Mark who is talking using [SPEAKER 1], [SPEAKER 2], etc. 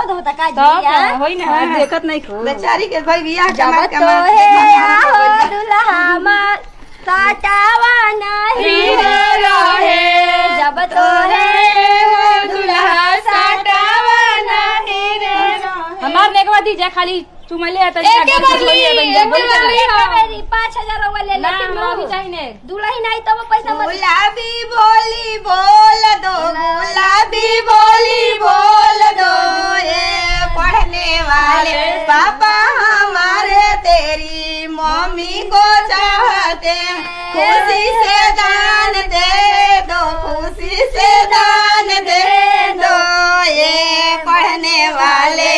[SPEAKER 1] क्रोध होता का
[SPEAKER 2] तो होई ना देखत नहीं खो
[SPEAKER 3] बेचारी के भाई बियाह
[SPEAKER 1] जब तो है दुल्हा माँ साटावा नहीं
[SPEAKER 2] रहे
[SPEAKER 1] जब तो है
[SPEAKER 2] दुल्हा साटावा नहीं रे हमार ने के बाद दीजिए खाली चुमले है तो एक बार लिए
[SPEAKER 1] मेरी 5000 वाला ले लेकिन
[SPEAKER 2] अभी चाहिए
[SPEAKER 1] दुल्ही नहीं तो वो पैसा मत
[SPEAKER 3] गुलाबी बोली बोल दो गुलाबी बोली बोल दो ये पढ़ने वाले पापा हमारे तेरी मम्मी को चाहते खुशी से दान दे दो खुशी से दान दे दो ये पढ़ने वाले